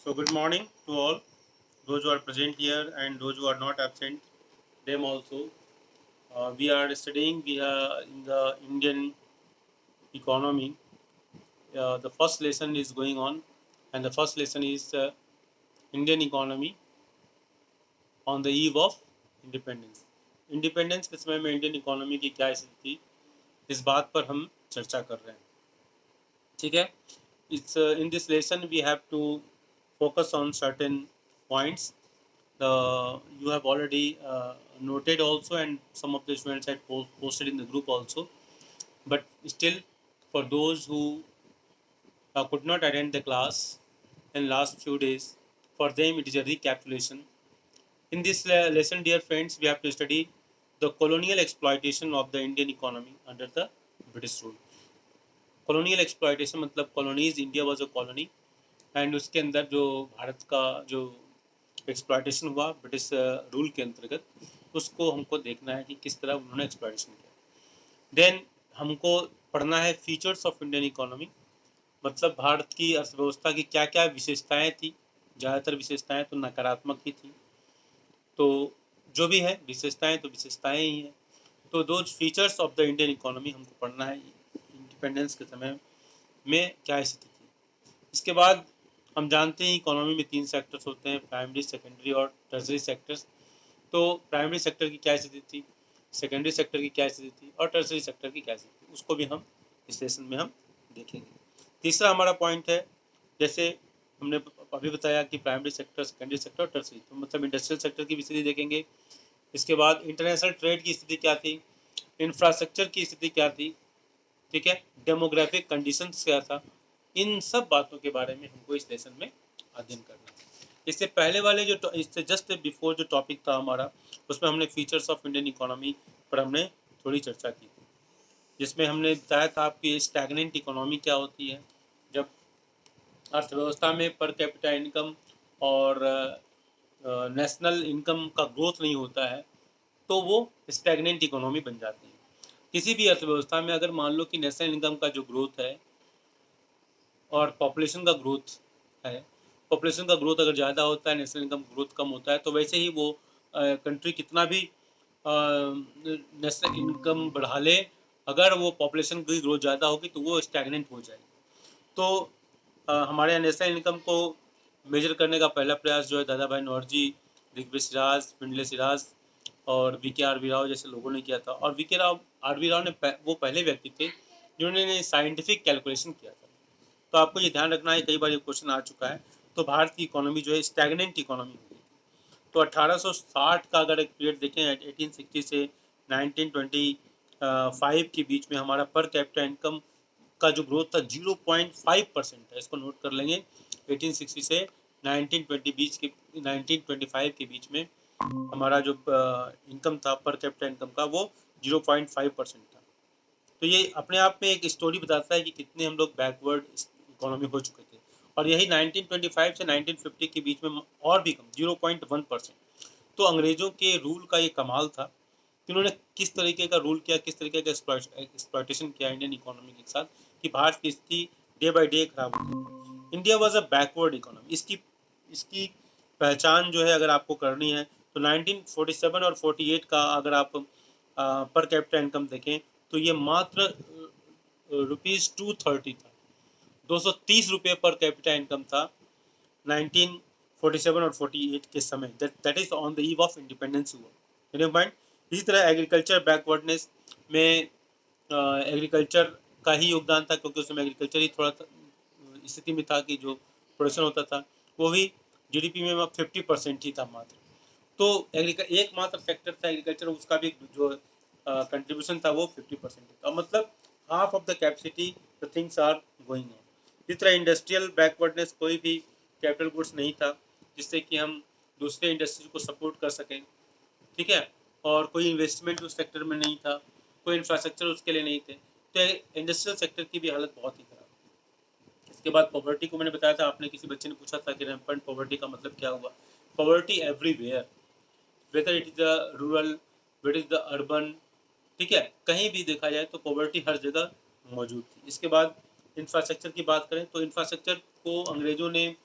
So good morning to all those who are present here and those who are not absent. Them also. We are studying. We are in the Indian economy. The first lesson is going on, and the first lesson is Indian economy on the eve of independence. Independence के समय में Indian economy की क्या स्थिति थी, इस बात पर हम चर्चा कर रहे हैं. ठीक है. It's in this lesson we have to focus on certain points. You have already noted also, and some of the students had posted in the group also. But still, for those who could not attend the class in last few days, for them it is a recapitulation. In this lesson, dear friends, we have to study the colonial exploitation of the Indian economy under the British rule. Colonial exploitation मतलब colonies, India was a colony, and उसके अंदर जो भारत का जो exploitation हुआ British rule के अंतर्गत, उसको हमको देखना है कि किस तरह उन्होंने एक्सप्लॉयटेशन किया. देन हमको पढ़ना है फीचर्स ऑफ इंडियन इकोनॉमी, मतलब भारत की अर्थव्यवस्था की क्या क्या विशेषताएं थी. ज़्यादातर विशेषताएं तो नकारात्मक ही थी, तो जो भी है विशेषताएं तो विशेषताएं ही हैं. तो दो features of the Indian economy हमको पढ़ना है. इंडिपेंडेंस के समय में क्या स्थिति थी. इसके बाद हम जानते हैं इकोनॉमी में 3 सेक्टर्स होते हैं, प्राइमरी, सेकेंडरी और टर्सरी सेक्टर्स. तो प्राइमरी सेक्टर की क्या स्थिति थी, सेकेंडरी सेक्टर की क्या स्थिति थी और टर्सरी सेक्टर की क्या स्थिति थी, उसको भी हम इस सेशन में हम देखेंगे. तीसरा हमारा पॉइंट है, जैसे हमने अभी बताया कि प्राइमरी सेक्टर, सेकेंडरी सेक्टर और टर्सरी, तो मतलब इंडस्ट्रियल सेक्टर की भी स्थिति देखेंगे. इसके बाद इंटरनेशनल ट्रेड की स्थिति क्या थी, इंफ्रास्ट्रक्चर की स्थिति क्या थी, ठीक है, डेमोग्राफिक कंडीशंस क्या था. इन सब बातों के बारे में हमको इस लेसन में अध्ययन करना है. इससे पहले वाले जो इससे जस्ट बिफोर जो टॉपिक था हमारा, उसमें हमने फीचर्स ऑफ इंडियन इकोनॉमी पर हमने थोड़ी चर्चा की थी, जिसमें हमने बताया था आपकी स्टैग्नेंट इकोनॉमी क्या होती है. जब अर्थव्यवस्था में पर कैपिटा इनकम और नेशनल इनकम का ग्रोथ नहीं होता है, तो वो स्टैग्नेंट इकोनॉमी बन जाती है. किसी भी अर्थव्यवस्था में अगर मान लो कि नेशनल इनकम का जो ग्रोथ है और पॉपुलेशन का ग्रोथ है, पॉपुलेशन का ग्रोथ अगर ज़्यादा होता है, नेशनल इनकम ग्रोथ कम होता है, तो वैसे ही वो कंट्री कितना भी नेशनल इनकम बढ़ा ले, अगर वो पॉपुलेशन की ग्रोथ ज़्यादा होगी तो वो स्टैग्नेंट हो जाएगी. तो हमारे यहाँ नेशनल इनकम को मेजर करने का पहला प्रयास जो है दादा भाई नौरोजी, ऋग्वेद सिराज, पिंडले सिराज और वी के आर वी राव जैसे लोगों ने किया था. और वी के आर वी राव ने वो पहले व्यक्ति थे जिन्होंने साइंटिफिक कैलकुलेशन किया था. तो आपको ये ध्यान रखना है, कई बार ये क्वेश्चन आ चुका है. तो भारत की इकोनॉमी जो है स्टैग्नेंट इकोनॉमी होगी. तो 1860 का अगर एक पीरियड देखें, 1860 से 1925 के बीच में हमारा पर कैपिटा इनकम का जो ग्रोथ था 0.5% है. इसको नोट कर लेंगे. 1860 से 1925 के बीच में हमारा जो इनकम था पर कैपिटा इनकम का, वो 0.5% था. तो ये अपने आप में एक स्टोरी बताता है कि कितने हम लोग बैकवर्ड इकोनॉमी हो चुके थे. और यही 1925 से 1950 के बीच में और भी कम 0.1%. तो अंग्रेज़ों के रूल का ये कमाल था कि उन्होंने किस तरीके का रूल किया, किस तरीके का एक्सप्लॉयटेशन किया इंडियन इकोनॉमी के साथ, कि भारत की स्थिति डे बाय डे खराब होती. India was a backward economy. इसकी इसकी पहचान जो है अगर आपको करनी है, तो 1947 और 48 का अगर आप पर कैपिटा इनकम देखें, तो ये मात्र ₹230 था. 230 रुपये पर कैपिटा इनकम था 1947 और 48 के समय. That is on the eve of independence हुआ. पॉइंट. इसी तरह एग्रीकल्चर बैकवर्डनेस में एग्रीकल्चर का ही योगदान था, क्योंकि उसमें एग्रीकल्चर ही थोड़ा स्थिति में था कि जो प्रोडक्शन होता था वो भी जीडीपी में 50% ही था मात्र. तो एकमात्र सेक्टर था एग्रीकल्चर, उसका भी जो कंट्रीब्यूशन था वो 50% था. मतलब half of the capacity the things are going on. इस तरह इंडस्ट्रियल बैकवर्डनेस, कोई भी कैपिटल गुड्स नहीं था जिससे कि हम दूसरे इंडस्ट्रीज को सपोर्ट कर सकें, ठीक है, और कोई इन्वेस्टमेंट उस सेक्टर में नहीं था, कोई इंफ्रास्ट्रक्चर उसके लिए नहीं थे. तो इंडस्ट्रियल सेक्टर की भी हालत बहुत ही खराब. इसके बाद पॉवर्टी को मैंने बताया था, आपने किसी बच्चे ने पूछा था कि रैम्पेंट पॉवर्टी का मतलब क्या हुआ. Poverty everywhere, whether it is the rural, whether is the urban, ठीक है, कहीं भी देखा जाए तो पॉवर्टी हर जगह मौजूद थी. इसके बाद इंफ्रास्ट्रक्चर की बात करें तो इंफ्रास्ट्रक्चर को अंग्रेज़ों ने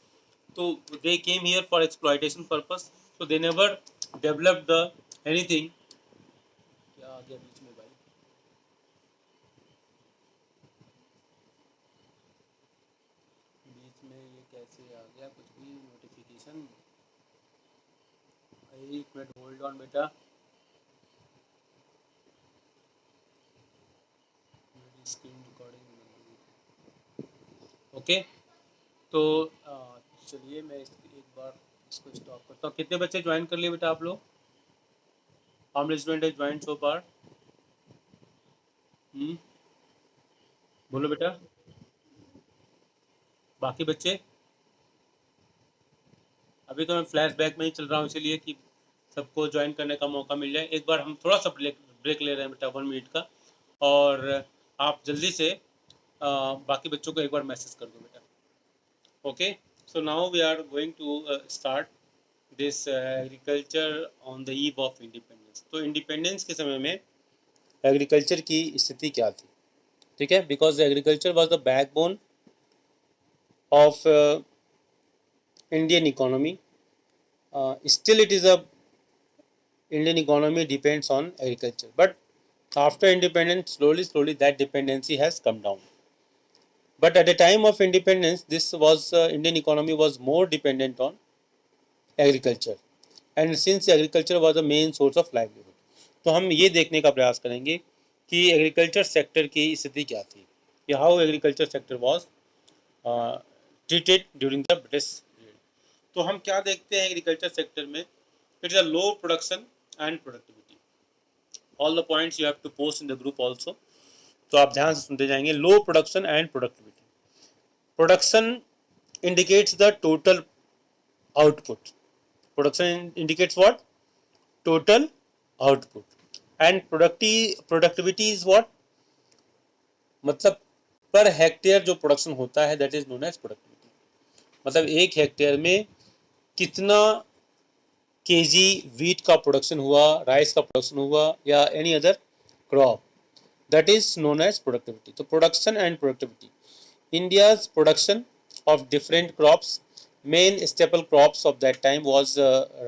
तो they came here for exploitation purpose, so they never developed the anything. क्या आ गया बीच में भाई? बीच में ये कैसे आ गया कुछ भी नोटिफिकेशन? एक मिनट होल्ड ऑन बेटा, मेरी स्क्रीन रिकॉर्डिंग। ओके, तो चलिए मैं एक बार इसको स्टॉप करता हूँ। कितने बच्चे ज्वाइन कर लिए बेटा आप लोग? How many student has join so far? बोलो बेटा, बाकी बच्चे? अभी तो मैं फ्लैश बैक में ही चल रहा हूँ, इसीलिए कि सबको ज्वाइन करने का मौका मिल जाए। एक बार हम थोड़ा सा ब्रेक ले रहे हैं बेटा, 1 मिनट का, और आप जल्दी से बाकी बच्चों को एक बार मैसेज कर दो बेटा। Okay, so now we are going to start this agriculture on the eve of independence. तो इंडिपेंडेंस के समय में एग्रीकल्चर की स्थिति क्या थी? ठीक है, because agriculture was the backbone of Indian economy. Still it is a Indian economy depends on agriculture, but after independence slowly that dependency has come down. But at the time of independence this was Indian economy was more dependent on agriculture, and since agriculture was the main source of livelihood, तो हम ये देखने का प्रयास करेंगे कि agriculture sector की स्थिति क्या थी, कि how agriculture sector was treated during the British period. तो हम क्या देखते हैं एग्रीकल्चर सेक्टर में? It is a low production and productivity. All the points you have to post in the group also, तो आप ध्यान से सुनते जाएंगे. Low production and productivity. Production indicates the total output. Production indicates what? Total output. And productivity is what? मतलब per hectare जो production होता है that is known as productivity. मतलब एक हेक्टेयर में कितना केजी वीट का प्रोडक्शन हुआ, राइस का प्रोडक्शन हुआ, या any other crop, that is known as productivity. So production and productivity. India's production of different crops, main staple crops of that time was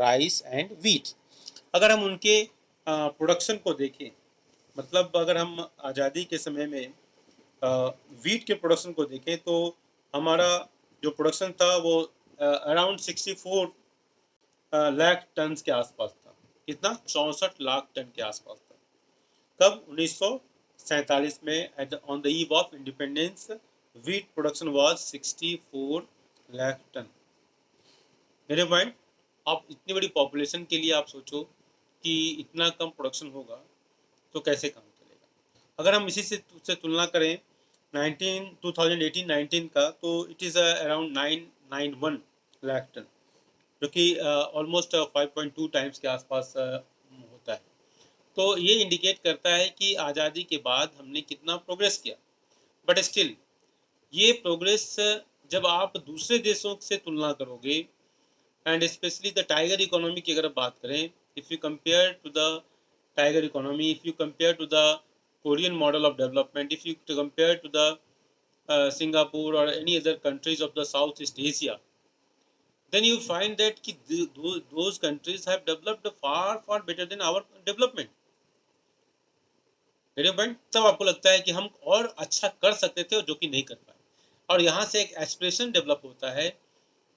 rice and wheat. अगर हम उनके production को देखें, मतलब अगर हम आज़ादी के समय में वीट के प्रोडक्शन को देखें तो हमारा जो प्रोडक्शन था वो अराउंड 64 लाख टन के आसपास था. कितना? 64 लाख टन के आसपास था. कब? 1947 में on the eve of independence wheat production was 64 lakh tonne. मेरे पॉइंट, आप इतनी बड़ी पॉपुलेशन के लिए आप सोचो कि इतना कम प्रोडक्शन होगा तो कैसे काम चलेगा. अगर हम इसी से तुलना करें 2018-19 का, तो it is around 991 lakh tonne, जो कि ऑलमोस्ट 5.2 टाइम्स के आसपास होता है. तो ये इंडिकेट करता है कि आज़ादी के बाद हमने कितना प्रोग्रेस किया. बट स्टिल ये प्रोग्रेस जब आप दूसरे देशों से तुलना करोगे, and specially the tiger economy की अगर बात करें, if you compare to the tiger economy, if you compare to the Korean model of development, if you compare to the Singapore और any other countries of the South East Asia, then you find that कि those countries have developed far better than our development. मेरे point, तब आपको लगता है कि हम और अच्छा कर सकते थे और जो कि नहीं कर पाए. और यहाँ से एक एस्पिरेशन डेवलप होता है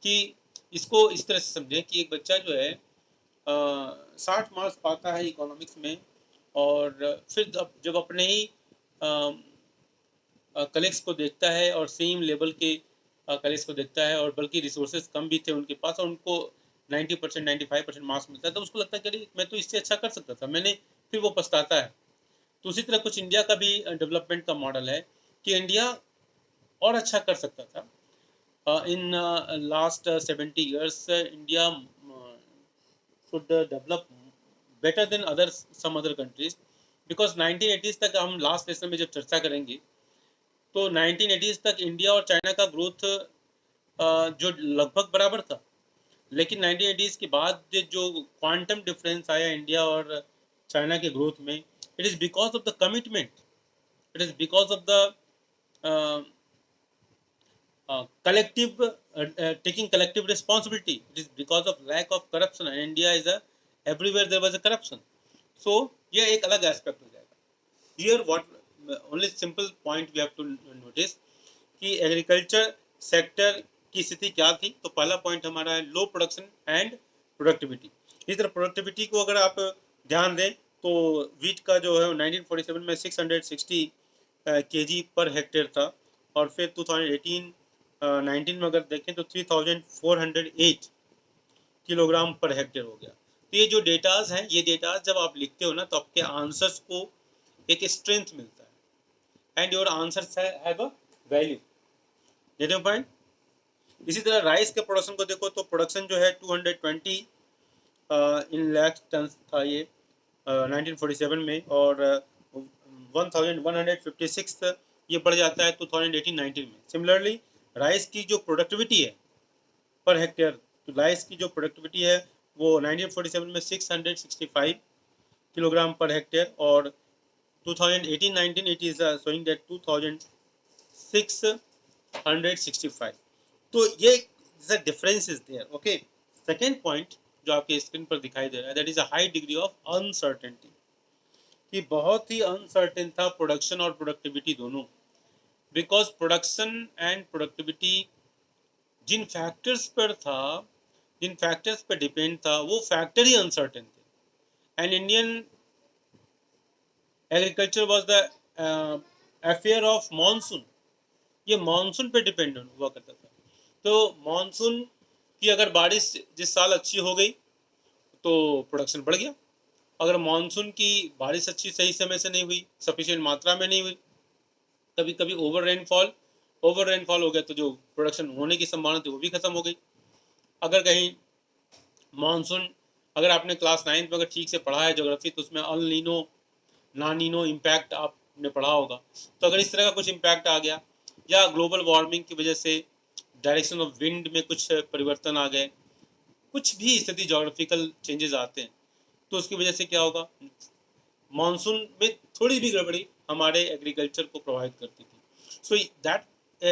कि इसको इस तरह से समझें कि एक बच्चा जो है 60 मार्क्स पाता है इकोनॉमिक्स में, और फिर जब अपने ही कलीग्स को देखता है और सेम लेवल के कलीग्स को देखता है, और बल्कि रिसोर्सेज कम भी थे उनके पास, और उनको 90% 95% मार्क्स मिलता है, तो उसको लगता है कि मैं तो इससे अच्छा कर सकता था, मैंने, फिर वो पछताता है. तो उसी तरह कुछ इंडिया का भी डेवलपमेंट का मॉडल है कि इंडिया और अच्छा कर सकता था. In last 70 years India should develop better than some other countries, because 1980s तक, हम लास्ट लेसन में जब चर्चा करेंगे, तो 1980s तक इंडिया और चाइना का ग्रोथ जो लगभग बराबर था, लेकिन 1980s के बाद जो क्वांटम डिफरेंस आया इंडिया और चाइना के ग्रोथ में, it is because of the commitment, it is because of the collective taking collective responsibility. It is because of lack of corruption, and India is a everywhere there was a corruption. So ये एक अलग aspect हो जाएगा. Here what only simple point we have to notice कि agriculture sector की स्थिति क्या थी. तो पहला पॉइंट हमारा है लो प्रोडक्शन एंड प्रोडक्टिविटी. इस तरह प्रोडक्टिविटी को अगर आप ध्यान दें तो वीट का जो है 1947 में 660 केजी पर हेक्टेयर था, और फिर 2018-19 में अगर देखें तो 3408 किलोग्राम पर हेक्टेयर हो गया. तो ये जो डेटाज हैं, ये डेटाज जब आप लिखते हो ना तो आपके आंसर्स को एक स्ट्रेंथ मिलता है, and your answers have a value. देखो पॉइंट. इसी तरह राइस के प्रोडक्शन को देखो तो प्रोडक्शन जो है 220 इन लाख टन था ये 1947 में, और 1156 ये बढ़ जाता है 2018-19 में. सिमिलरली राइस की जो प्रोडक्टिविटी है पर हेक्टेयर, तो राइस की जो प्रोडक्टिविटी है वो 1947 में 665 किलोग्राम पर हेक्टेयर, और 2018-19 इट इज शोइंग दैट 2665. तो ये difference is there. Okay. Second point जो आपके स्क्रीन पर दिखाई दे रहा है, that is a high degree of uncertainty. कि बहुत ही अनसर्टेन था प्रोडक्शन और प्रोडक्टिविटी दोनों, बिकॉज प्रोडक्शन एंड प्रोडक्टिविटी जिन फैक्टर्स पर था, जिन फैक्टर्स पर डिपेंड था, वो फैक्टर ही अनसर्टेन थे. And Indian agriculture was the affair of monsoon. ये मानसून पे डिपेंड हुआ करता था. तो मानसून की अगर बारिश जिस साल अच्छी हो गई तो प्रोडक्शन बढ़ गया. अगर मानसून की बारिश अच्छी सही समय से नहीं हुई, सफिशिएंट मात्रा में नहीं हुई, कभी कभी ओवर रेनफॉल हो गया, तो जो प्रोडक्शन होने की संभावना थी वो भी खत्म हो गई. अगर कहीं मानसून, अगर आपने क्लास 9 में अगर ठीक से पढ़ा है ज्योग्राफी, तो उसमें अल नीनो नानीनो इम्पैक्ट आपने पढ़ा होगा. तो अगर इस तरह का कुछ इम्पैक्ट आ गया, या ग्लोबल वार्मिंग की वजह से डायरेक्शन ऑफ विंड में कुछ परिवर्तन आ गए, कुछ भी स्थिति जोग्राफिकल चेंजेस आते हैं, तो उसकी वजह से क्या होगा, मानसून में थोड़ी भी गड़बड़ी हमारे एग्रीकल्चर को प्रभावित करती थी. So that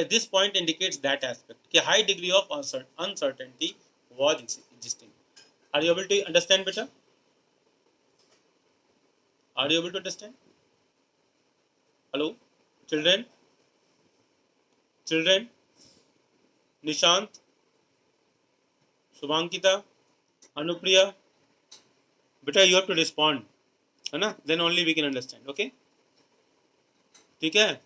this point indicates that aspect कि high degree of uncertainty was existing. Are you able to understand बेटा? Are you able to understand? Hello children, Nishant, Shubhankita, Anupriya, बेटा यू हैव टू रिस्पॉन्ड, है ना, then only we can understand. Okay, ठीक है,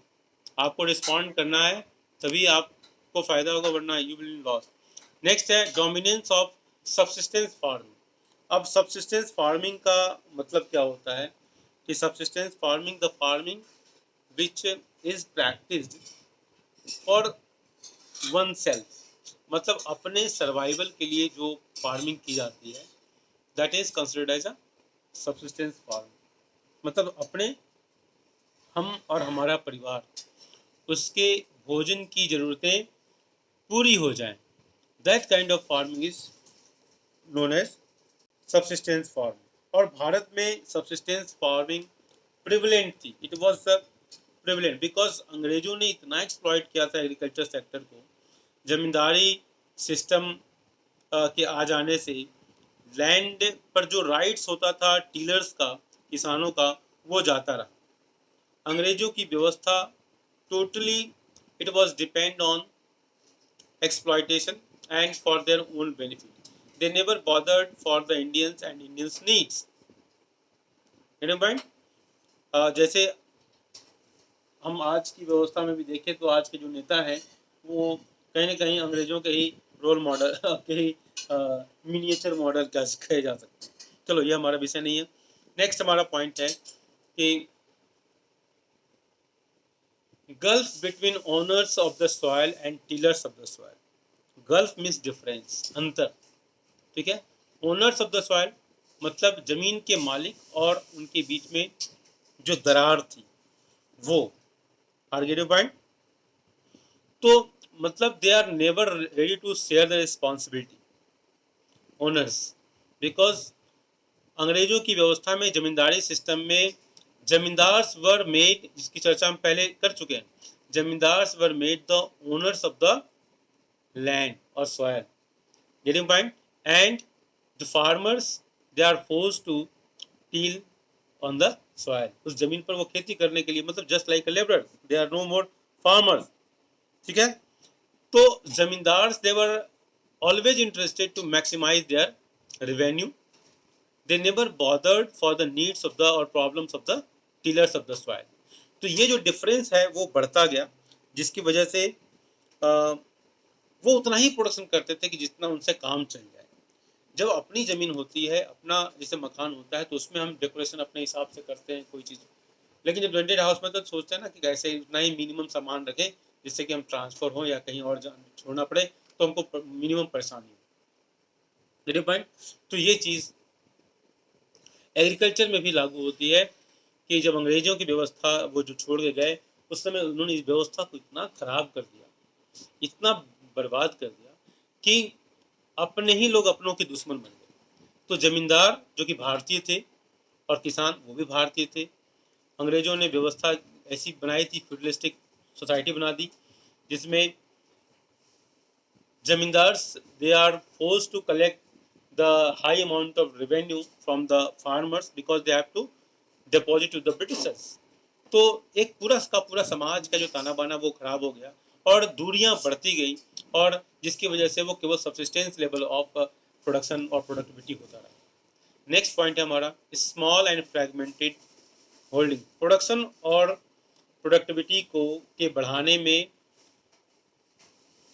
आपको respond करना है तभी आपको फायदा होगा, वरना यू विल लॉस. नेक्स्ट है डोमिनेंस ऑफ सबसिस्टेंस फार्मिंग. अब सबसिस्टेंस फार्मिंग का मतलब क्या होता है कि subsistence farming the farming which is practised for one self, मतलब अपने सर्वाइवल के लिए जो फार्मिंग की जाती है, that is considered as a subsistence farming. मतलब अपने, हम और हमारा परिवार, उसके भोजन की ज़रूरतें पूरी हो जाएं, that kind of farming is known as subsistence farming. और भारत में सबसिस्टेंस फार्मिंग प्रिवलेंट थी. इट वाज प्रिवलेंट बिकॉज अंग्रेजों ने इतना एक्सप्लॉइट किया था एग्रीकल्चर सेक्टर को. जमींदारी सिस्टम के आ जाने से लैंड पर जो राइट्स होता था टीलर्स का, किसानों का, वो जाता रहा. अंग्रेजों की व्यवस्था totally it was depend on exploitation and for their own benefit. They never bothered for the Indians and Indians needs. You know point? जैसे हम आज की व्यवस्था में भी देखें तो आज के जो नेता हैं वो कहीं ना कहीं अंग्रेजों के ही रोल मॉडल के ही मिनिएचर मॉडल कहे जा सकते हैं. चलो ये हमारा विषय नहीं है. नेक्स्ट हमारा पॉइंट है कि Gulf between owners of the soil and tillers of the soil. Gulf means difference, अंतर. ठीक है. Owners of the soil मतलब जमीन के मालिक और उनके बीच में जो दरार थी वो. Are get your point? तो मतलब they are never ready to share the responsibility, owners, because अंग्रेजों की व्यवस्था में, जमींदारी सिस्टम में, जमींदार्स वर मेड, जिसकी चर्चा हम पहले कर चुके हैं, zamindars were made the owners of the land or soil. Getting point? And the farmers, they are forced to till on the soil. उस जमीन पर वो खेती करने के लिए, मतलब just like a laborer, they are no more farmers. ठीक है? तो जमींदार, they were always interested to maximize their revenue. They never bothered for the needs of the or problems of the tillers of the soil. तो ये जो difference है वो बढ़ता गया, जिसकी वजह से वो उतना ही प्रोडक्शन करते थे कि जितना उनसे काम चल जाए। जब अपनी ज़मीन होती है, अपना जैसे मकान होता है, तो उसमें हम डेकोरेशन अपने हिसाब से करते हैं कोई चीज़, लेकिन जब रेंटेड हाउस में तो सोचते हैं ना कि कैसे उतना ही मिनिमम सामान रखें जिससे कि हम ट्रांसफ़र हो या कहीं और छोड़ना पड़े तो हमको मिनिमम परेशानी हो। पॉइंट। तो ये चीज़ एग्रीकल्चर में भी लागू होती है कि जब अंग्रेज़ों की व्यवस्था वो जो छोड़ के गए, उस समय उन्होंने इस व्यवस्था को इतना ख़राब कर दिया, इतना बर्बाद कर दिया कि अपने ही लोग अपनों के दुश्मन बन गए। तो ज़मींदार जो कि भारतीय थे और किसान वो भी भारतीय थे। अंग्रेज़ों ने व्यवस्था ऐसी बनाई थी, फ्यूडलिस्टिक सोसाइटी बना दी, जिसमें zamindar they are forced to collect the high amount of revenue from the farmers because they have to deposit to the Britishers. तो एक पूरा का पूरा समाज का जो ताना बाना वो खराब हो गया और दूरियां बढ़ती गई, और जिसकी वजह से वो केवल सब्सिस्टेंस लेवल ऑफ प्रोडक्शन और प्रोडक्टिविटी होता रहा। नेक्स्ट पॉइंट है हमारा small and fragmented holding. Production और प्रोडक्टिविटी को के बढ़ाने में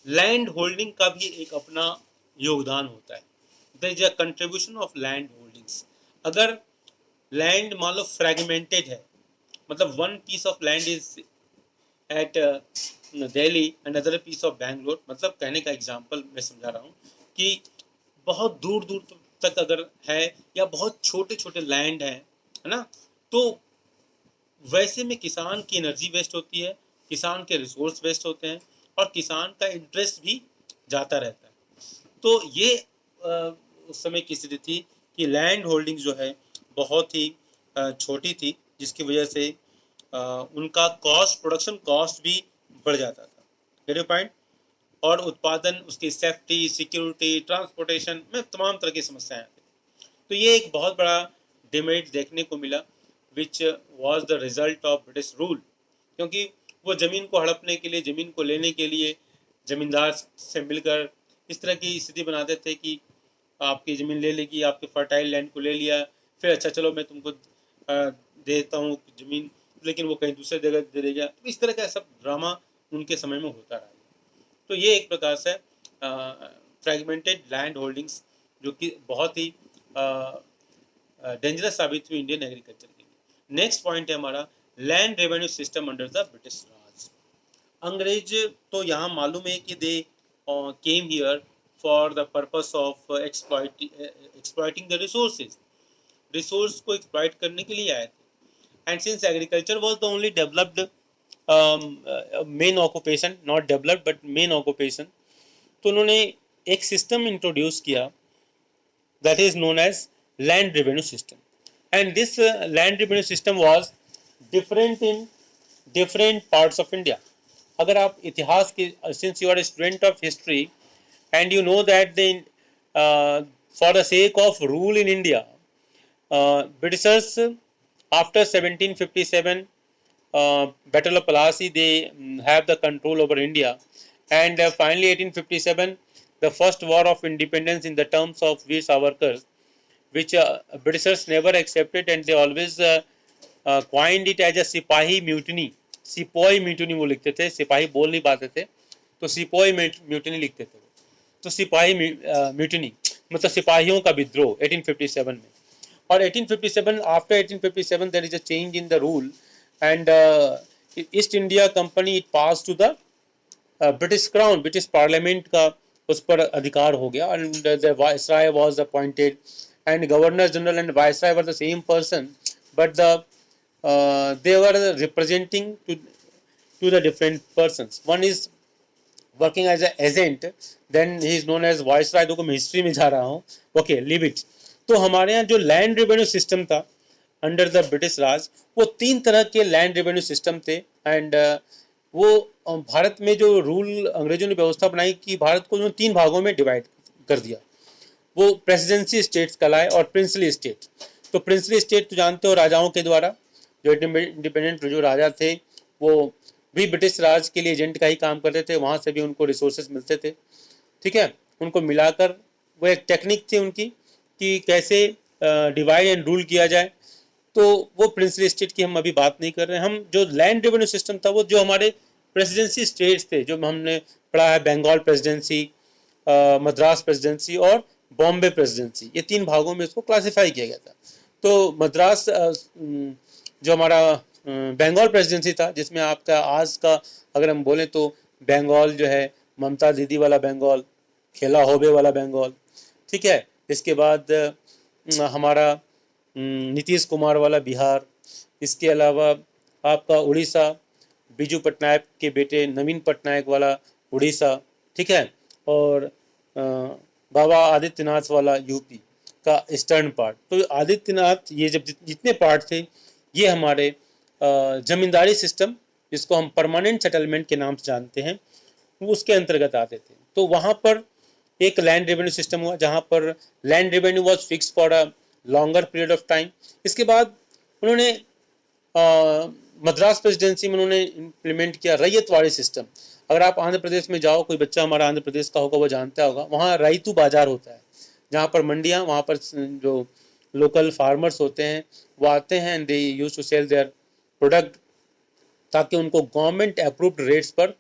लैंड होल्डिंग का भी एक अपना योगदान होता है। There is a contribution of land holdings. अगर लैंड मान लो फ्रेगमेंटेड है, मतलब one piece of land is at Delhi and other piece of Bangalore, मतलब कहने का एग्जांपल मैं समझा रहा हूँ कि बहुत दूर दूर तक अगर है या बहुत छोटे छोटे लैंड है ना, तो वैसे में किसान की एनर्जी वेस्ट होती है, किसान के रिसोर्स वेस्ट होते हैं और किसान का इंटरेस्ट भी जाता रहता है। तो ये उस समय की स्थिति थी कि लैंड होल्डिंग जो है बहुत ही छोटी थी, जिसकी वजह से उनका कॉस्ट, प्रोडक्शन कॉस्ट भी बढ़ जाता था। Gate your point. और उत्पादन, उसकी सेफ्टी, सिक्योरिटी, ट्रांसपोर्टेशन में तमाम तरह की समस्याएं आती। तो ये एक बहुत बड़ा डिमेरिट देखने को मिला which was the result of British rule, क्योंकि वो ज़मीन को हड़पने के लिए, ज़मीन को लेने के लिए ज़मींदार से मिलकर इस तरह की स्थिति बनाते थे कि आपकी ज़मीन ले लेगी, आपके फर्टाइल लैंड को ले लिया, फिर अच्छा चलो मैं तुमको देता हूँ ज़मीन, लेकिन वो कहीं दूसरे जगह दे देगा। तो इस तरह का सब ड्रामा उनके समय में होता रहा। तो ये एक प्रकार से फ्रेगमेंटेड लैंड होल्डिंग्स जो कि बहुत ही डेंजरस साबित हुई इंडियन एग्रीकल्चर के लिए। नेक्स्ट पॉइंट है हमारा land revenue system under the British Raj. अंग्रेज तो यहाँ मालूम है कि they came here for the purpose of exploiting the resources. Resource को एक्सप्लॉइट करने के लिए आए थे। And since agriculture was the only developed main occupation, not developed but main occupation, तो उन्होंने एक सिस्टम इंट्रोड्यूस किया that is known as land revenue system. And this land revenue system was different in different parts of India. अगर आप इतिहास की, since you are a student of history and you know that for the sake of rule in India, Britishers after 1757 Battle of Plassey, they have the control over India, and finally 1857 the first war of independence in the terms of Veer Savarkar, which Britishers never accepted, and they always coined it as a सिपाही mutiny. सिपाही mutiny वो लिखते थे, सिपाही बोल नहीं पाते थे तो सिपाही म्यूटनी लिखते थे। तो सिपाही म्यूटनी मतलब सिपाहियों का विद्रोह 1857 में। और 1857 after 1857 there is a change in the rule and East India Company it pass to the British crown, British parliament का उस पर अधिकार हो गया, and the viceroy was appointed and governor general and viceroy were the same person, but the they were representing to the different persons. One is working as an agent, then he is known as viceroy। तो मैं history में जा रहा हूँ, okay leave it. तो हमारे यहाँ जो लैंड रेवेन्यू सिस्टम था अंडर द ब्रिटिश राज, वो तीन तरह के लैंड रेवेन्यू सिस्टम थे, एंड वो भारत में जो रूल अंग्रेजों ने व्यवस्था बनाई कि भारत को जो 3 भागों में डिवाइड कर दिया, वो प्रेसिडेंसी स्टेट्स कहलाए और प्रिंसली स्टेट। तो प्रिंसली स्टेट तो जानते हो राजाओं के द्वारा, जो इंडिपेंडेंट जो राजा थे वो भी ब्रिटिश राज के लिए एजेंट का ही काम करते थे, वहाँ से भी उनको रिसोर्सेज मिलते थे, ठीक है। उनको मिलाकर वो एक टेक्निक थी उनकी कि कैसे डिवाइड एंड रूल किया जाए। तो वो प्रिंसली स्टेट की हम अभी बात नहीं कर रहे हैं। हम जो लैंड रेवेन्यू सिस्टम था वो जो हमारे प्रेसिडेंसी स्टेट्स थे, जो हमने पढ़ा है, बंगाल प्रेसिडेंसी, मद्रास प्रेसिडेंसी और बॉम्बे प्रेसिडेंसी, ये 3 भागों में इसको क्लासिफाई किया गया था। तो मद्रास जो हमारा बंगाल प्रेसिडेंसी था, जिसमें आपका आज का अगर हम बोलें तो बंगाल जो है ममता दीदी वाला बंगाल, खेला होबे वाला बंगाल, ठीक है। इसके बाद हमारा नीतीश कुमार वाला बिहार, इसके अलावा आपका उड़ीसा, बीजू पटनायक के बेटे नवीन पटनायक वाला उड़ीसा, ठीक है। और बाबा आदित्यनाथ वाला यूपी का ईस्टर्न पार्ट। तो आदित्यनाथ, ये जब जितने पार्ट थे ये हमारे जमींदारी सिस्टम, जिसको हम परमानेंट सेटलमेंट के नाम से जानते हैं, वो उसके अंतर्गत आते थे। तो वहाँ पर एक लैंड रेवेन्यू सिस्टम हुआ जहाँ पर land revenue was fix for a longer period of time. इसके बाद उन्होंने मद्रास प्रेसिडेंसी में उन्होंने इम्प्लीमेंट किया रैयतवाड़ी सिस्टम। अगर आप आंध्र प्रदेश में जाओ, कोई बच्चा हमारा आंध्र प्रदेश का होगा वो जानता होगा, वहाँ रईतू बाजार होता है, जहाँ पर मंडियाँ, वहाँ पर जो लोकल फार्मर्स होते हैं वो आते हैं and they use to sell their product, ताकि उनको गवर्नमेंट अप्रूव्ड रेट्स पर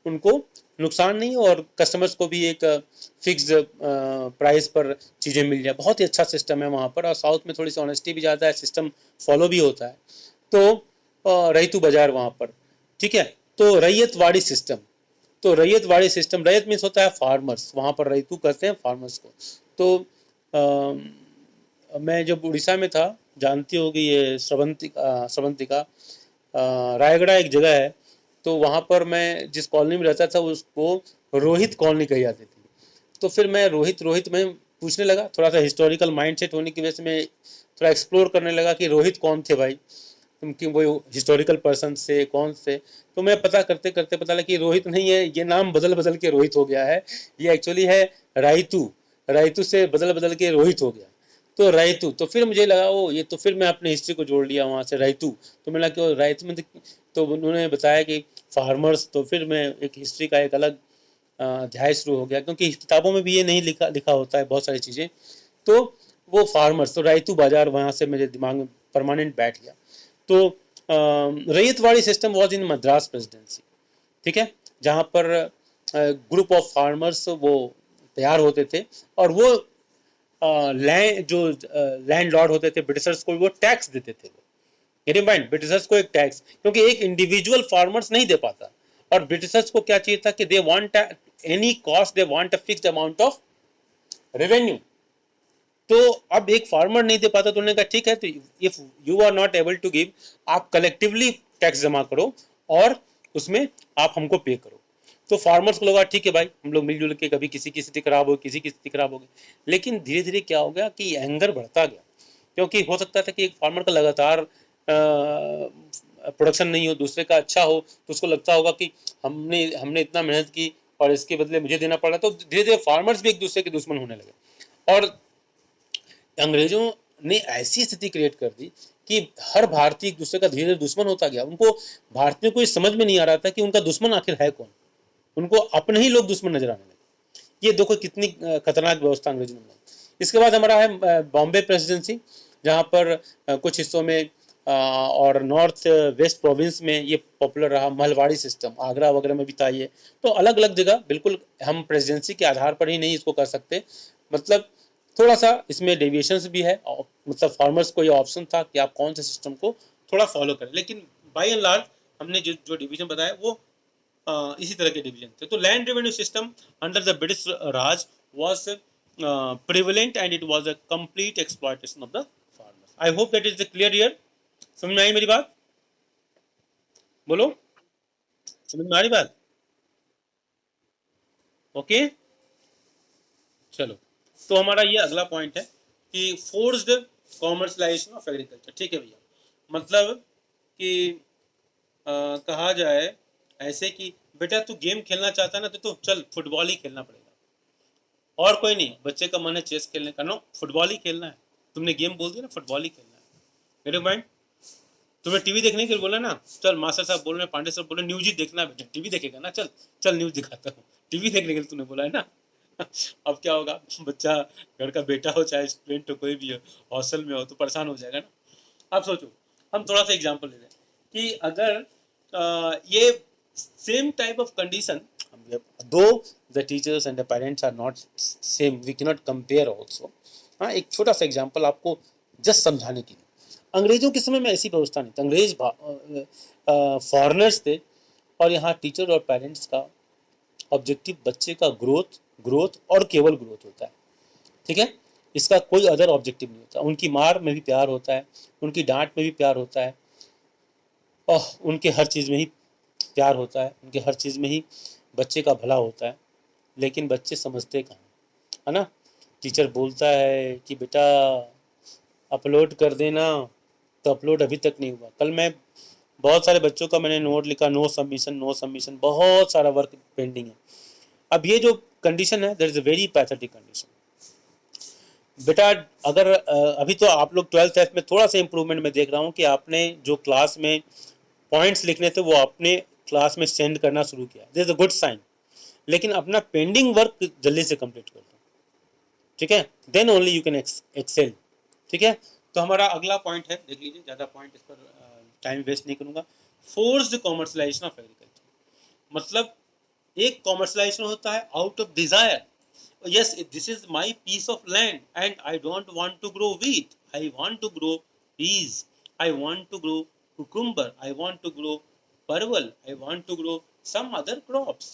उनको नुकसान नहीं हो और कस्टमर्स को भी एक फिक्स्ड प्राइस पर चीज़ें मिल जाए। बहुत ही अच्छा सिस्टम है वहाँ पर, और साउथ में थोड़ी सी ऑनेस्टी भी ज़्यादा है, सिस्टम फॉलो भी होता है। तो रईतू बाजार वहाँ पर, ठीक है। तो रैयतवाड़ी सिस्टम, तो रैयतवाड़ी सिस्टम, रैयत मीन्स होता है फार्मर्स, वहाँ पर रईतू कहते हैं फार्मर्स को। तो मैं जब उड़ीसा में था, जानती होगी ये श्रवंतिका रायगढ़ एक जगह है, तो वहाँ पर मैं जिस कॉलोनी में रहता था उसको रोहित कॉलोनी कही जाती थी। तो फिर मैं रोहित रोहित में पूछने लगा, थोड़ा सा हिस्टोरिकल माइंडसेट होने की वजह से मैं थोड़ा एक्सप्लोर करने लगा कि रोहित कौन थे भाई, तुम क्यों वो हिस्टोरिकल पर्सन से कौन से। तो मैं पता करते करते पता लगा कि रोहित नहीं है, ये नाम बदल बदल के रोहित हो गया है, ये एक्चुअली है रायतू, रायतू से बदल बदल के रोहित हो गया। तो रायतू, तो फिर मुझे लगा ओ ये, तो फिर मैं अपने हिस्ट्री को जोड़ लिया वहाँ से रायतू। तो मैं लगा कि रायतू में तो उन्होंने बताया कि फार्मर्स, तो फिर मैं एक हिस्ट्री का एक अलग अध्याय शुरू हो गया, क्योंकि किताबों में भी ये नहीं लिखा लिखा होता है बहुत सारी चीज़ें। तो वो फार्मर्स, तो रायतू बाजार वहाँ से मेरे दिमाग में परमानेंट बैठ गया। तो ryotwari system was in Madras presidency, ठीक है, जहाँ पर ग्रुप ऑफ फार्मर्स वो तैयार होते थे, और वो लैंड जो लैंड लॉर्ड होते थे ब्रिटिशर्स को, वो टैक्स देते थे। वो माइंड, ब्रिटिशर्स को एक टैक्स, क्योंकि एक इंडिविजुअल फार्मर्स नहीं दे पाता, और ब्रिटिशर्स को क्या चाहिए था कि they want any cost, they want a fixed amount of revenue. तो अब एक फार्मर नहीं दे पाता, तो उन्होंने कहा ठीक है, तो if you are not able to give, आप कलेक्टिवली टैक्स जमा करो और उसमें आप हमको पे करो। तो फार्मर्स को लगा ठीक है भाई, हम लोग मिलजुल के, कभी किसी की स्थिति खराब हो, किसी की स्थिति खराब हो गई। लेकिन धीरे धीरे क्या हो गया कि एंगर बढ़ता गया, क्योंकि हो सकता था कि एक फार्मर का लगातार प्रोडक्शन नहीं हो, दूसरे का अच्छा हो, तो उसको लगता होगा कि हमने हमने इतना मेहनत की और इसके बदले मुझे देना पड़ा। तो धीरे धीरे फार्मर्स भी एक दूसरे के दुश्मन होने लगे, और अंग्रेजों ने ऐसी स्थिति क्रिएट कर दी कि हर भारतीय एक दूसरे का धीरे धीरे दुश्मन होता गया। उनको भारतीयों को समझ में नहीं आ रहा था कि उनका दुश्मन आखिर है कौन, उनको अपने ही लोग दुश्मन नजर आने लगे। ये देखो कितनी खतरनाक व्यवस्था अंग्रेजों ने बनाई। इसके बाद हमारा है बॉम्बे प्रेसिडेंसी, जहाँ पर कुछ हिस्सों में और नॉर्थ वेस्ट प्रोविंस में ये पॉपुलर रहा महलवाड़ी सिस्टम, आगरा वगैरह में भी था ये। तो अलग अलग जगह, बिल्कुल हम प्रेसिडेंसी के आधार पर ही नहीं इसको कर सकते, मतलब थोड़ा सा इसमें डेविएशंस भी है, मतलब फार्मर्स को ये ऑप्शन था कि आप कौन से सिस्टम को थोड़ा फॉलो करें, लेकिन बाई एंड लार्ज हमने जो जो डिवीजन बताया वो इसी तरह के डिवीजन थे। तो land revenue system under the British Raj was prevalent and it was a complete exploitation of the farmers. I hope that is clear here. समझ में आई मेरी बात? बोलो, समझ में आ रही बात? ओके, चलो। तो हमारा ये अगला पॉइंट है कि फोर्स्ड कॉमर्शलाइजेशन ऑफ एग्रीकल्चर। ठीक है भैया, मतलब कि कहा जाए ऐसे कि बेटा तू गेम खेलना चाहता है ना तो चल फुटबॉल ही खेलना पड़ेगा, और कोई नहीं। बच्चे का मन है चेस खेलने का, नो फुटबॉल ही खेलना है। तुमने गेम बोल दिया ना, फुटबॉल ही खेलना है। मेरे माइंड तुम्हें टीवी देखने के लिए बोला ना, चल मास्टर साहब बोल रहे हैं, पांडे साहब बोल रहे हैं न्यूज ही देखना है बेटा, टीवी देखेगा ना, चल चल न्यूज दिखाता हूँ। टीवी देखने के लिए तूने बोला है ना। अब क्या होगा, बच्चा घर का बेटा हो चाहे स्टूडेंट हो कोई भी हो, हॉस्टल में हो तो परेशान हो जाएगा ना। अब सोचो, हम थोड़ा सा एग्जांपल ले रहे हैं कि अगर ये same type of condition, though the teachers and the parents are not same, we can not compare also. हाँ, एक छोटा सा एग्जांपल आपको जस्ट समझाने के लिए। अंग्रेजों के समय में ऐसी व्यवस्था नहीं थी, अंग्रेज फॉरेनर्स थे, और यहाँ टीचर और पेरेंट्स का ऑब्जेक्टिव बच्चे का ग्रोथ, ग्रोथ और केवल ग्रोथ होता है। ठीक है, इसका कोई अदर ऑब्जेक्टिव नहीं होता। उनकी मार में भी प्यार होता है, उनकी डांट में भी प्यार होता है, और उनके हर चीज़ में ही प्यार होता है, उनके हर चीज़ में ही बच्चे का भला होता है। लेकिन बच्चे समझते कहाँ, है ना। टीचर बोलता है कि बेटा अपलोड कर देना, तो अपलोड अभी तक नहीं हुआ। कल मैं बहुत सारे बच्चों का मैंने नोट लिखा, नो सबमिशन नो सबमिशन, बहुत सारा वर्क पेंडिंग है। अब ये जो कंडीशन है, that is a very pathetic condition. बेटा अगर अभी तो आप लोग 12th F में थोड़ा सा इंप्रूवमेंट में देख रहा हूँ कि आपने जो क्लास में पॉइंट्स लिखने थे वो आपने क्लास में सेंड करना शुरू किया, this is a good sign. लेकिन अपना पेंडिंग वर्क जल्दी से कंप्लीट कर दो, ठीक है, then only you can excel. ठीक है, तो हमारा अगला पॉइंट है, देख लीजिए, ज़्यादा पॉइंट इस पर टाइम वेस्ट नहीं करूँगा। फोर्स्ड कॉमर्शलाइजेशन ऑफ एग्रीकल्चर, मतलब एक कॉमर्शलाइजेशन होता है out of desire. Yes, this is my piece of land and I don't want to grow wheat. I want to grow peas. I want to grow cucumber. I want to grow parval. I want to grow some other crops,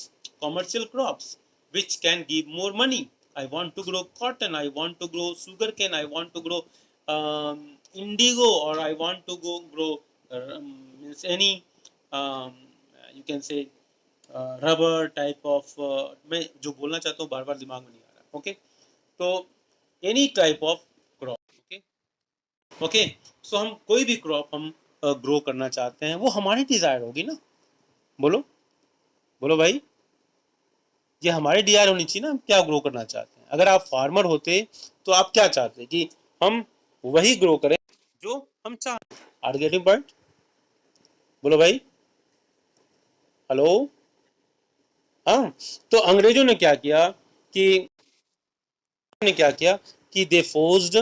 commercial crops, which can give more money. I want to grow cotton. I want to grow sugarcane. I want to grow indigo, or I want to grow means any um, you can say rubber type of, मैं जो बोलना चाहता हूँ बार बार दिमाग में नहीं आ रहा। Okay, तो any type of crop. Okay okay, so हम कोई भी क्रॉप हम ग्रो करना चाहते हैं, वो हमारी डिजायर होगी ना। बोलो बोलो भाई, ये हमारी डिजायर होनी चाहिए ना, हम क्या ग्रो करना चाहते हैं। अगर आप फार्मर होते तो आप क्या चाहते कि हम वही ग्रो करें जो हम चाहते। Are getting point? बोलो भाई, हेलो। हाँ, तो अंग्रेजों ने क्या किया कि दे forced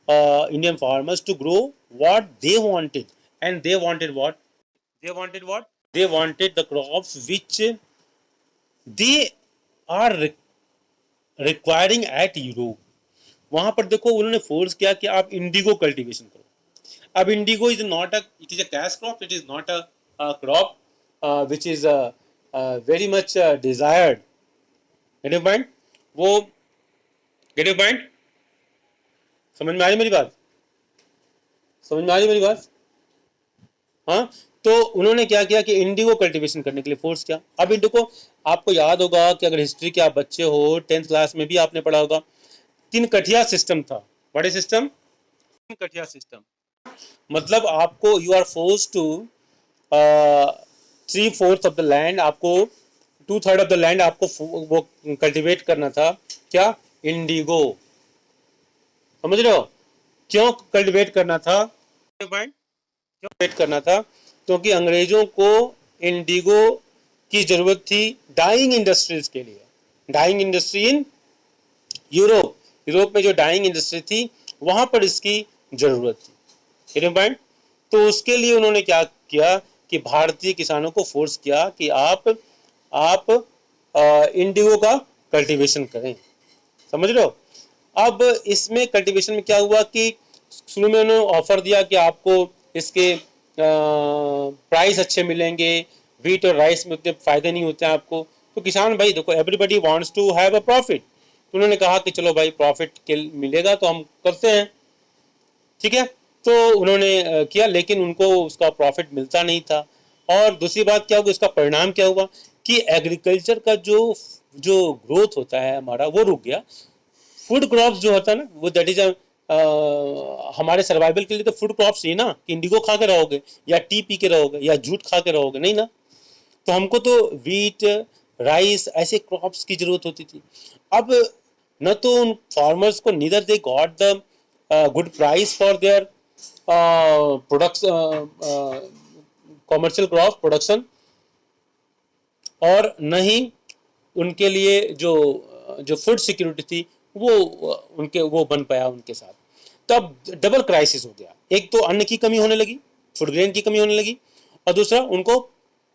Indian farmers to grow what they wanted, and they wanted what? They wanted what? They wanted the crops which they are requiring at Europe. वहां पर देखो उन्होंने फोर्स किया कि आप इंडिगो कल्टीवेशन करो। अब Indigo is not a, it is a cash crop, it is not a crop which is very much desired. Gate your point? वो गेट योर पॉइंट? समझ में आ रही मेरी बात? समझ में आ रही मेरी बात? हाँ, तो उन्होंने क्या किया कि इंडिगो कल्टीवेशन करने के लिए फोर्स किया। अब इंडिगो, आपको याद होगा कि अगर हिस्ट्री के आप बच्चे हो, 10th क्लास में भी आपने पढ़ा होगा, 3 कठिया सिस्टम था। बड़े सिस्टम, 3 कठिया सिस्टम, मतलब आपको you are force to 3/4 of the land, आपको 2/3 ऑफ द लैंड आपको वो कल्टिवेट करना था। क्या? इंडिगो। समझ रहे हो क्यों कल्टिवेट करना था? क्यों कल्टिवेट करना था? क्योंकि अंग्रेजों को इंडिगो की जरूरत थी डाइंग इंडस्ट्रीज के लिए। Dyeing industry in Europe, Europe में जो डाइंग इंडस्ट्री थी वहां पर इसकी जरूरत थी। पॉइंट? तो उसके लिए उन्होंने क्या किया कि भारतीय किसानों को फोर्स किया कि आप इंडिगो का कल्टीवेशन करें। समझ रहे हो? अब इसमें कल्टीवेशन में क्या हुआ कि शुरू में उन्होंने ऑफर दिया कि आपको इसके प्राइस अच्छे मिलेंगे, व्हीट और राइस में उतने फायदे नहीं होते हैं आपको। तो किसान भाई देखो, everybody wants to have a profit, तो उन्होंने कहा कि चलो भाई प्रॉफिट के मिलेगा तो हम करते हैं। ठीक है, तो उन्होंने किया, लेकिन उनको उसका प्रॉफिट मिलता नहीं था। और दूसरी बात क्या हुआ, इसका परिणाम क्या हुआ कि एग्रीकल्चर का जो जो ग्रोथ होता है हमारा, वो रुक गया। फूड क्रॉप्स जो होता है ना, वो दैट इज हमारे सर्वाइवल के लिए तो फूड क्रॉप्स ही ना, कि इंडिगो खा के रहोगे या टी पी के रहोगे या जूट खा के रहोगे, नहीं ना। तो हमको तो वीट, राइस ऐसे क्रॉप्स की जरूरत होती थी। अब न तो उन फार्मर्स को neither they got the good price for their production, commercial crop production, और न ही उनके लिए जो जो फूड सिक्योरिटी थी वो उनके वो बन पाया उनके साथ। तब डबल क्राइसिस हो गया, एक तो अन्न की कमी होने लगी, फूड ग्रेन की कमी होने लगी, और दूसरा उनको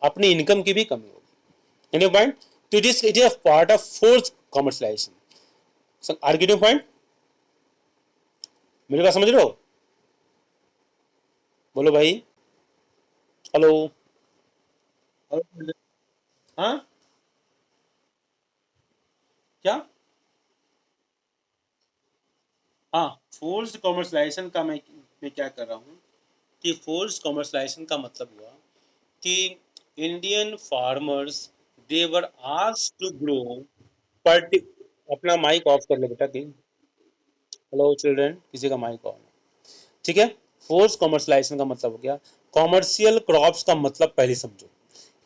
अपनी इनकम की भी कमी होगी। Any point? तो it is a part of force commercialization. आर्ग्यूटिंग पॉइंट मेरी बात समझ रहे हो? बोलो भाई। हेलो। हाँ, क्या? हाँ, फोर्स्ड कॉमर्शलाइजेशन का मैं क्या कर रहा हूँ कि फोर्स्ड कॉमर्शलाइजेशन का मतलब हुआ कि Indian farmers they were asked to grow पर्टि अपना माइक ऑफ कर ले बेटा कि हेलो चिल्ड्रन, किसी का माइक ऑन है। ठीक है। फोर्स कॉमर्शलाइजेशन का मतलब हो गया, कॉमर्शियल क्रॉप्स का मतलब पहले समझो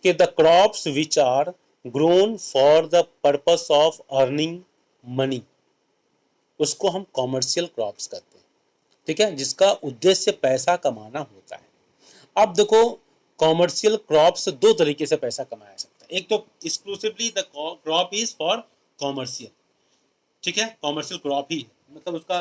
कि the crops which are grown for the purpose of earning money, उसको हम कॉमर्शियल क्रॉप्स कहते हैं। ठीक है, जिसका उद्देश्य पैसा कमाना होता है। अब देखो, कॉमर्शियल क्रॉप से दो तरीके से पैसा कमाया सकता है। एक तो exclusively the crop is for commercial. ठीक है, कॉमर्शियल क्रॉप ही मतलब उसका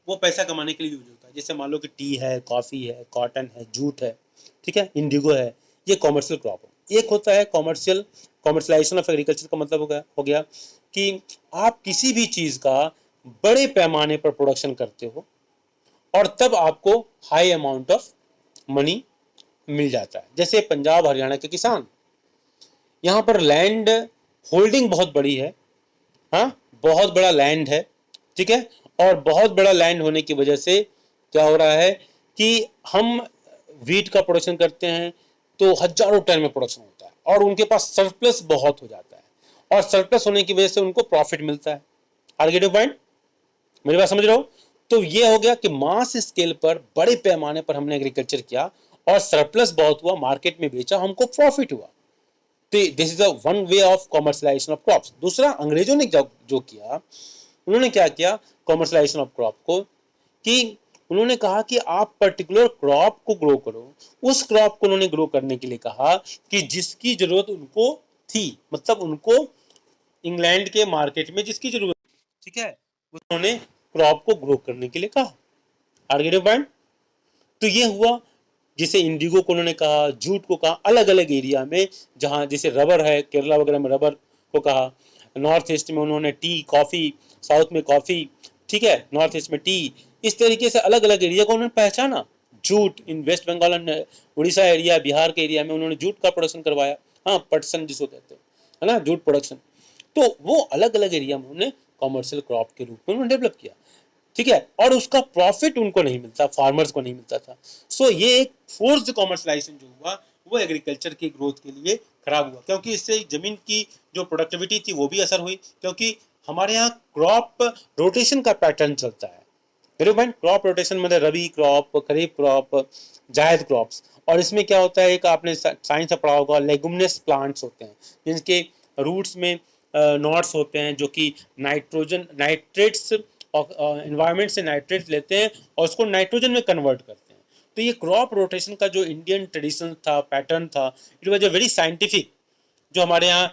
वो पैसा कमाने के लिए यूज होता है। जैसे मान लो कि टी है, कॉफ़ी है, कॉटन है, जूट है, ठीक है, इंडिगो है, ये कॉमर्शियल क्रॉप है। एक होता है कॉमर्शलाइजेशन ऑफ एग्रीकल्चर का मतलब हो गया कि आप किसी भी चीज़ का बड़े पैमाने पर प्रोडक्शन करते हो और तब आपको हाई अमाउंट ऑफ मनी मिल जाता है। जैसे पंजाब हरियाणा के किसान, यहाँ पर लैंड होल्डिंग बहुत बड़ी है। हाँ, बहुत बड़ा लैंड है। ठीक है, और बहुत बड़ा लैंड होने की वजह से क्या हो रहा है कि हम वीट का प्रोडक्शन करते हैं तो हजारों टन में प्रोडक्शन होता है और उनके पास सरप्लस बहुत हो जाता है, और सरप्लस होने की वजह से उनको प्रॉफिट मिलता है। Are get point? मेरी बात समझ रहे हो? तो ये हो गया कि मास स्केल पर बड़े पैमाने पर हमने एग्रीकल्चर किया और सरप्लस बहुत हुआ, मार्केट में बेचा, हमको प्रॉफिट हुआ। तो this is one way of commercialisation of crops. दूसरा, अंग्रेजों ने जो किया, उन्होंने क्या किया कॉमर्शलाइजेशन ऑफ क्रॉप को, कि उन्होंने कहा कि आप पर्टिकुलर क्रॉप को ग्रो करो। उस क्रॉप को उन्होंने ग्रो करने के लिए कहा कि जिसकी जरूरत उनको थी, मतलब उनको इंग्लैंड के मार्केट में जिसकी जरूरत, ठीक है, उन्होंने क्रॉप को ग्रो करने के लिए कहा। आर्गेटिव पॉइंट? तो ये हुआ। जिसे इंडिगो को उन्होंने कहा, जूट को कहा, अलग अलग एरिया में, जहाँ जैसे रबर है, केरला वगैरह में रबर को कहा, नॉर्थ ईस्ट में उन्होंने टी, कॉफ़ी, साउथ में कॉफ़ी, ठीक है, नॉर्थ ईस्ट में टी, इस तरीके से अलग अलग एरिया को उन्होंने पहचाना। Jute in West Bengal and Orissa area, Bihar के एरिया में उन्होंने जूट का प्रोडक्शन करवाया। हाँ, पटसन जिसको कहते हैं, है ना, जूट प्रोडक्शन। तो वो अलग अलग एरिया में उन्होंने कॉमर्शियल क्रॉप के रूप में उन्होंने डेवलप किया। ठीक है, और उसका प्रॉफिट उनको नहीं मिलता, फार्मर्स को नहीं मिलता था। सो ये एक फोर्स्ड कॉमर्शलाइजेशन जो हुआ वो एग्रीकल्चर की ग्रोथ के लिए खराब हुआ, क्योंकि इससे जमीन की जो प्रोडक्टिविटी थी वो भी असर हुई, क्योंकि हमारे यहाँ क्रॉप रोटेशन का पैटर्न चलता है। मेरे पॉइंट, क्रॉप रोटेशन मतलब रबी क्रॉप, खरीफ क्रॉप, जायद क्रॉप्स। और इसमें क्या होता है, एक आपने साइंस में पढ़ा होगा, लेगुमिनस प्लांट्स होते हैं जिनके रूट्स में नॉट्स होते हैं जो कि नाइट्रोजन नाइट्रेट्स इन्वायरमेंट से नाइट्रेट लेते हैं और उसको नाइट्रोजन में कन्वर्ट करते हैं। तो ये क्रॉप रोटेशन का जो इंडियन ट्रेडिशन था, पैटर्न था, it was a very scientific, जो हमारे यहाँ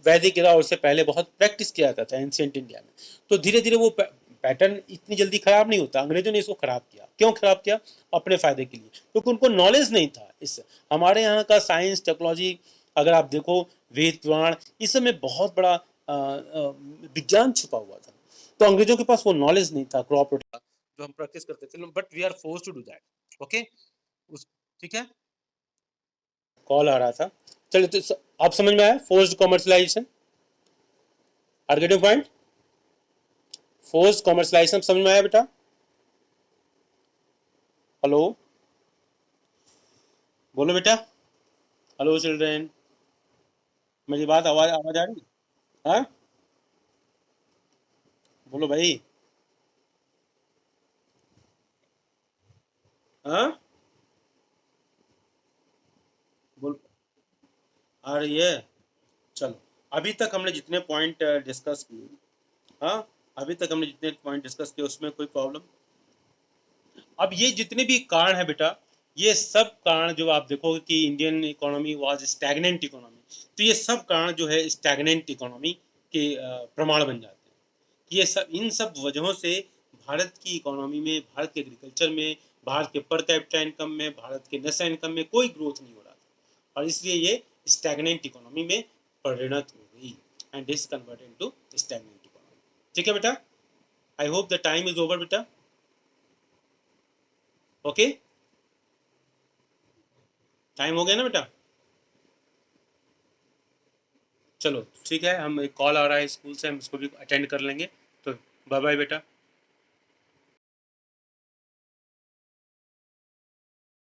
वैदिक era और उससे पहले बहुत प्रैक्टिस किया जाता था एंशियंट इंडिया में। तो धीरे धीरे वो पैटर्न इतनी जल्दी खराब नहीं होता। अंग्रेजों ने इसको खराब किया। क्यों खराब किया? अपने फायदे के लिए, क्योंकि उनको नॉलेज नहीं था। इस हमारे यहाँ का साइंस टेक्नोलॉजी अगर आप देखो, वेद पुराण, इस सब में बहुत बड़ा विज्ञान छुपा हुआ था। तो अंग्रेजों के पास वो नॉलेज नहीं था क्रॉप जो हम प्रैक्टिस करते थे, but we are force to do that. Okay, उस ठीक है, कॉल आ रहा था। चलिए, तो आप समझ में आया forced commercialisation? Are getting point? Forced commercialisation समझ में आया बेटा? हेलो, बोलो बेटा। हेलो चिल्ड्रेन, मेरी बात आवाज आवाज आ रही? हाँ, बोलो भाई। हाँ, आ रही है? चलो, अभी तक हमने जितने पॉइंट डिस्कस किए, हाँ, अभी तक हमने जितने पॉइंट डिस्कस किए उसमें कोई प्रॉब्लम? अब ये जितने भी कारण है बेटा, ये सब कारण जो आप देखोगे कि Indian economy was stagnant economy, तो ये सब कारण जो है स्टैग्नेंट इकोनॉमी के प्रमाण बन जाते हैं। ये सब, इन सब वजहों से भारत की इकोनॉमी में, भारत के एग्रीकल्चर में, भारत के पर कैपिटा इनकम में, भारत के नेशनल इनकम में कोई ग्रोथ नहीं हो रहा था, और इसलिए ये स्टैग्नेंट इकोनॉमी में परिणत हो गई, and this converted to stagnant economy. ठीक है बेटा, I hope the time is over बेटा। ओके, टाइम हो गया ना बेटा? चलो ठीक है, हम एक कॉल आ रहा है स्कूल से, हम इसको भी अटेंड कर लेंगे। तो बाय बाय बेटा।